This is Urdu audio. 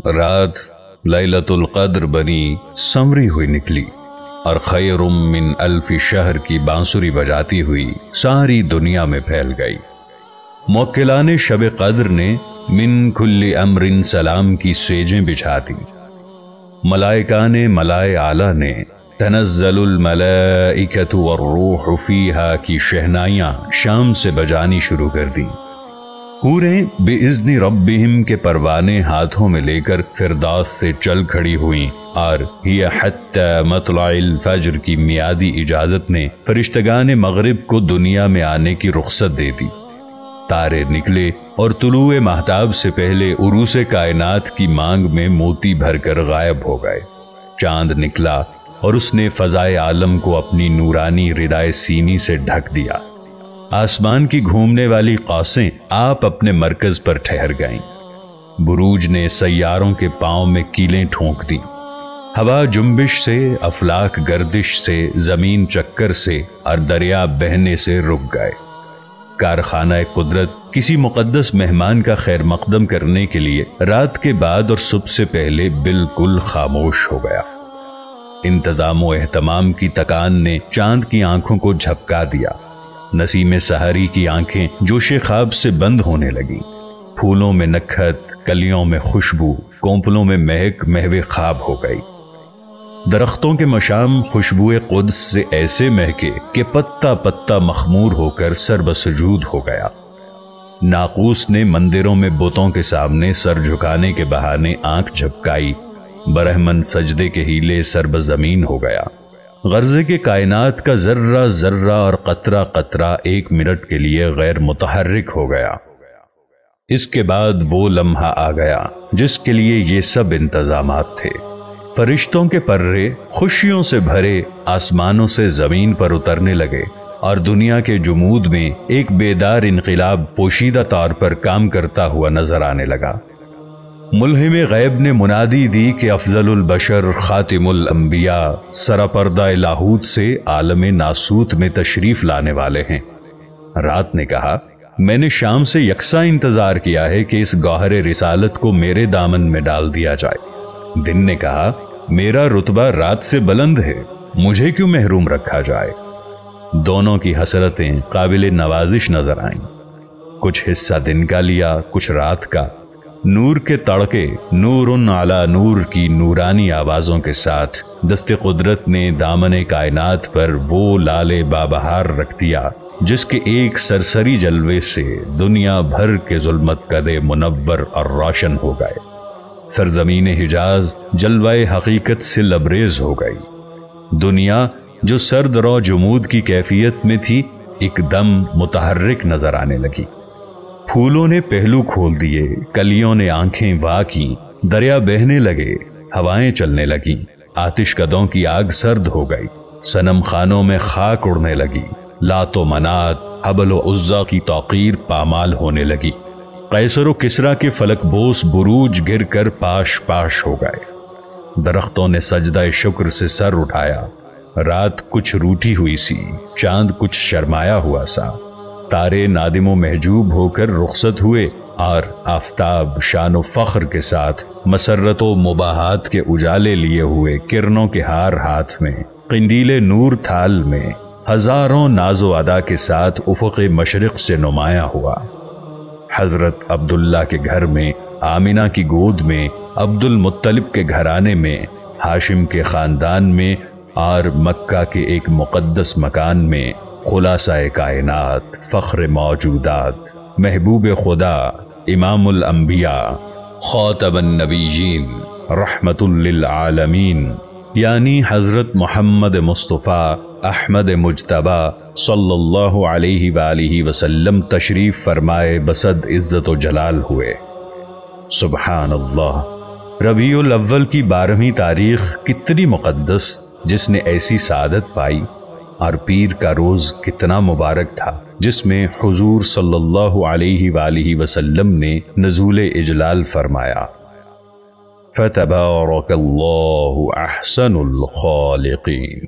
رات لیلۃ القدر بنی سنوری ہوئی نکلی اور خیر من الف شہر کی بانسری بجاتی ہوئی ساری دنیا میں پھیل گئی۔ موکلان شب قدر نے من کل امر سلام کی سیجیں بچھا دی۔ ملائکان ملائے اعلیٰ نے تنزل الملائکۃ والروح فیہا کی شہنائیاں شام سے بجانی شروع کر دی۔ حوریں بِإِذْنِ رَبِّهِمْ کے پروانے ہاتھوں میں لے کر فردوس سے چل کھڑی ہوئیں، اور ہی حتی مطلع الفجر کی میعادی اجازت نے فرشتگان مغرب کو دنیا میں آنے کی رخصت دے دی۔ تارے نکلے اور طلوع مہتاب سے پہلے عروس کائنات کی مانگ میں موتی بھر کر غائب ہو گئے۔ چاند نکلا اور اس نے فضائے عالم کو اپنی نورانی ردائے سینی سے ڈھک دیا۔ آسمان کی گھومنے والی قوسیں آپ اپنے مرکز پر ٹھہر گئیں۔ بروج نے سیاروں کے پاؤں میں کیلیں ٹھونک دی۔ ہوا جنبش سے، افلاک گردش سے، زمین چکر سے اور دریا بہنے سے رک گئے۔ کارخانہ قدرت کسی مقدس مہمان کا خیر مقدم کرنے کے لیے رات کے بعد اور صبح سے پہلے بالکل خاموش ہو گیا۔ انتظام و اہتمام کی تکان نے چاند کی آنکھوں کو جھپکا دیا۔ نسیم سحری کی آنکھیں جوش خواب سے بند ہونے لگی۔ پھولوں میں نکھت، کلیوں میں خوشبو، کونپلوں میں مہک محو خواب ہو گئی۔ درختوں کے مشام خوشبوئے قدس سے ایسے مہکے کہ پتا پتا مخمور ہو کر سر بسجود ہو گیا۔ ناقوس نے مندروں میں بتوں کے سامنے سر جھکانے کے بہانے آنکھ جھپکائی، برہمن سجدے کے ہیلے سر بزمین ہو گیا۔ غرضے کے کائنات کا ذرہ ذرہ اور قطرہ قطرہ ایک منٹ کے لیے غیر متحرک ہو گیا۔ اس کے بعد وہ لمحہ آ گیا جس کے لیے یہ سب انتظامات تھے۔ فرشتوں کے پرے خوشیوں سے بھرے آسمانوں سے زمین پر اترنے لگے اور دنیا کے جمود میں ایک بیدار انقلاب پوشیدہ طور پر کام کرتا ہوا نظر آنے لگا۔ ملہم غیب نے منادی دی کہ افضل البشر خاتم الانبیاء سراپردہ لاہوت سے عالم ناسوت میں تشریف لانے والے ہیں۔ رات نے کہا، میں نے شام سے یکساں انتظار کیا ہے کہ اس گوہر رسالت کو میرے دامن میں ڈال دیا جائے۔ دن نے کہا، میرا رتبہ رات سے بلند ہے، مجھے کیوں محروم رکھا جائے؟ دونوں کی حسرتیں قابل نوازش نظر آئیں۔ کچھ حصہ دن کا لیا، کچھ رات کا۔ نور کے تڑکے نور علی نور کی نورانی آوازوں کے ساتھ دست قدرت نے دامن کائنات پر وہ لال بابہار رکھ دیا جس کے ایک سرسری جلوے سے دنیا بھر کے ظلمت کدے منور اور روشن ہو گئے۔ سرزمین حجاز جلوہ حقیقت سے لبریز ہو گئی۔ دنیا جو سرد رو جمود کی کیفیت میں تھی ایک دم متحرک نظر آنے لگی۔ پھولوں نے پہلو کھول دیے، کلیوں نے آنکھیں وا کی، دریا بہنے لگے، ہوائیں چلنے لگیں، آتش کدوں کی آگ سرد ہو گئی، صنم خانوں میں خاک اڑنے لگی، لات و منات، حبل و عزا کی توقیر پامال ہونے لگی، قیصر و کسریٰ کے فلک بوس بروج گر کر پاش پاش ہو گئے۔ درختوں نے سجدہ شکر سے سر اٹھایا۔ رات کچھ روٹھی ہوئی سی، چاند کچھ شرمایا ہوا سا، تارے نادم و محجوب ہو کر رخصت ہوئے اور آفتاب شان و فخر کے ساتھ مسرت و مباحات کے اجالے لیے ہوئے کرنوں کے ہار ہاتھ میں، قندیل نور تھال میں، ہزاروں ناز و ادا کے ساتھ افق مشرق سے نمایاں ہوا۔ حضرت عبداللہ کے گھر میں، آمنہ کی گود میں، عبد المطلب کے گھرانے میں، ہاشم کے خاندان میں اور مکہ کے ایک مقدس مکان میں خلاصہ کائنات، فخر موجودات، محبوب خدا، امام الانبیاء، خاتم النبیین، رحمت للعالمین، یعنی حضرت محمد مصطفیٰ احمد مجتبی صلی اللہ علیہ وآلہ وسلم تشریف فرمائے بصد عزت و جلال ہوئے۔ سبحان اللہ، ربیع الاول کی 12ویں تاریخ کتنی مقدس، جس نے ایسی سعادت پائی، اور پیر کا روز کتنا مبارک تھا جس میں حضور صلی اللہ علیہ وآلہ وسلم نے نزول اجلال فرمایا۔ فتبارک اللہ احسن الخالقین۔